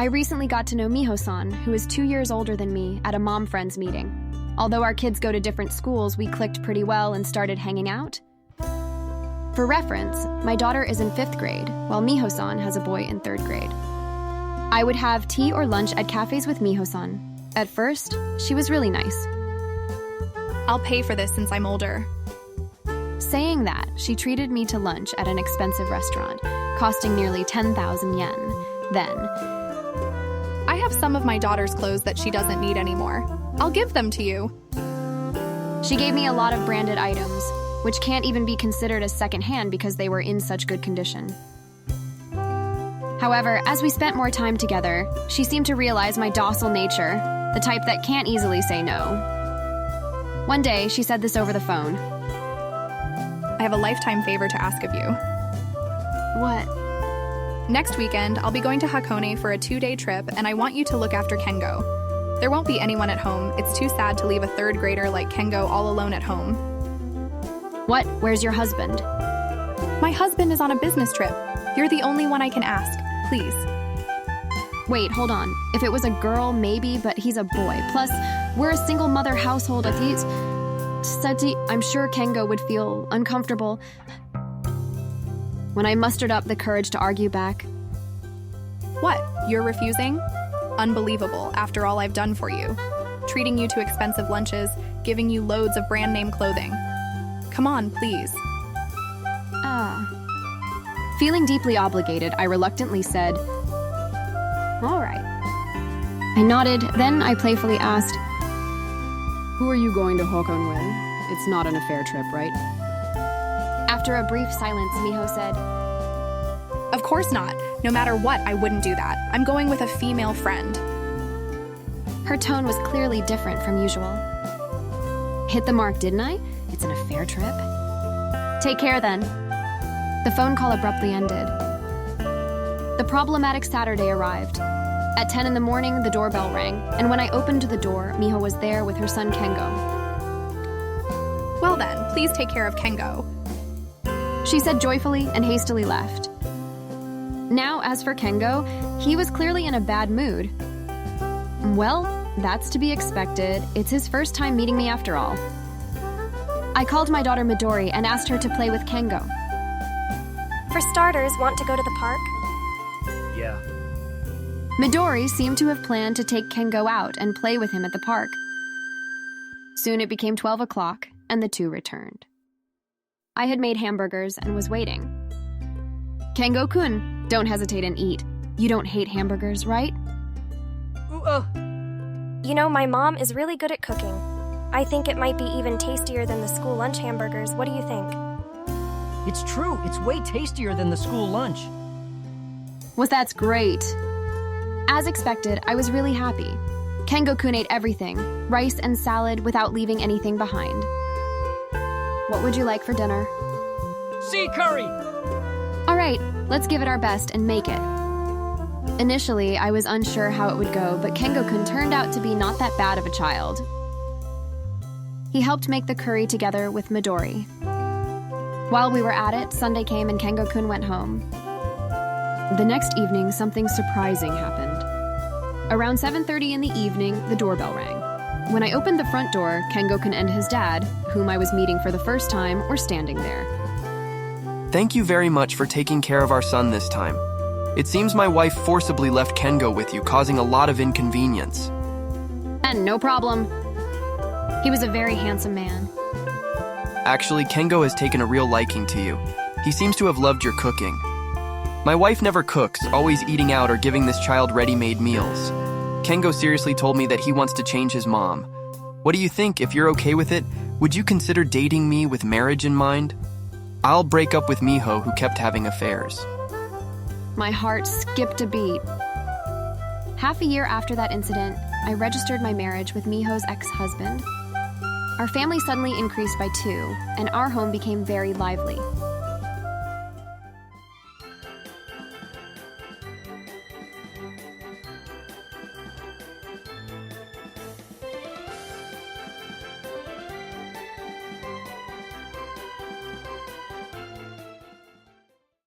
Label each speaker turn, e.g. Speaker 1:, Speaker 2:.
Speaker 1: I recently got to know Miho-san, who is 2 years older than me, at a mom friends meeting. Although our kids go to different schools, we clicked pretty well and started hanging out. For reference, my daughter is in 5th grade, while Miho-san has a boy in 3rd grade. I would have tea or lunch at cafes with Miho-san. At first, she was really nice.
Speaker 2: I'll pay for this since I'm older.
Speaker 1: Saying that, she treated me to lunch at an expensive restaurant, costing nearly 10,000 yen. Then,
Speaker 2: I have some of my daughter's clothes that she doesn't need anymore. I'll give them to you.
Speaker 1: she gave me a lot of branded items, which can't even be considered as secondhand because they were in such good condition. However, as we spent more time together, she seemed to realize my docile nature, the type that can't easily say no. One day, she said this over the phone.
Speaker 2: I have a lifetime favor to ask of you.
Speaker 1: What?
Speaker 2: Next weekend, I'll be going to Hakone for a 2-day trip, and I want you to look after Kengo. There won't be anyone at home. It's too sad to leave a 3rd grader like Kengo all alone at home.
Speaker 1: What? Where's your husband?
Speaker 2: My husband is on a business trip. You're the only one I can ask. Please.
Speaker 1: Wait, hold on. If it was a girl, maybe, but he's a boy. Plus, we're a single mother household. If he's study, I'm sure Kengo would feel uncomfortable. When I mustered up the courage to argue back.
Speaker 2: What? You're refusing? Unbelievable, after all I've done for you. Treating you to expensive lunches, giving you loads of brand name clothing. Come on, please.
Speaker 1: Feeling deeply obligated, I reluctantly said, all right. I nodded, then I playfully asked, who are you going to Hakone with? It's not an affair trip, right? After a brief silence, Miho said,
Speaker 2: Of course not. No matter what, I wouldn't do that. I'm going with a female friend.
Speaker 1: Her tone was clearly different from usual. Hit the mark, didn't I? It's an affair trip. Take care then. The phone call abruptly ended. The problematic Saturday arrived. At 10 in the morning, the doorbell rang, and when I opened the door, Miho was there with her son Kengo.
Speaker 2: Well then, please take care of Kengo.
Speaker 1: She said joyfully and hastily left. Now, as for Kengo, he was clearly in a bad mood. Well, that's to be expected. It's his first time meeting me after all. I called my daughter Midori and asked her to play with Kengo.
Speaker 3: For starters, want to go to the park?
Speaker 4: Yeah.
Speaker 1: Midori seemed to have planned to take Kengo out and play with him at the park. Soon it became 12 o'clock, and the two returned. I had made hamburgers and was waiting. Kengo-kun, don't hesitate and eat. You don't hate hamburgers, right?
Speaker 3: You know, my mom is really good at cooking. I think it might be even tastier than the school lunch hamburgers. What do you think?
Speaker 4: It's true. It's way tastier than the school lunch.
Speaker 1: Well, that's great. As expected, I was really happy. Kengo-kun ate everything, rice and salad without leaving anything behind. What would you like for dinner?
Speaker 4: Sea curry!
Speaker 1: All right, let's give it our best and make it. Initially, I was unsure how it would go, but Kengo-kun turned out to be not that bad of a child. He helped make the curry together with Midori. While we were at it, Sunday came and Kengo-kun went home. The next evening, something surprising happened. Around 7:30 in the evening, the doorbell rang. When I opened the front door, Kengo-kun and his dad, whom I was meeting for the first time, were standing there.
Speaker 5: Thank you very much for taking care of our son this time. It seems my wife forcibly left Kengo with you, causing a lot of inconvenience.
Speaker 1: And no problem. He was a very handsome man.
Speaker 5: Actually, Kengo has taken a real liking to you. He seems to have loved your cooking. My wife never cooks, always eating out or giving this child ready-made meals. Kengo seriously told me that he wants to change his mom. What do you think? If you're okay with it, would you consider dating me with marriage in mind? I'll break up with Miho, who kept having affairs.
Speaker 1: My heart skipped a beat. Half a year after that incident, I registered my marriage with Miho's ex-husband. Our family suddenly increased by 2, and our home became very lively.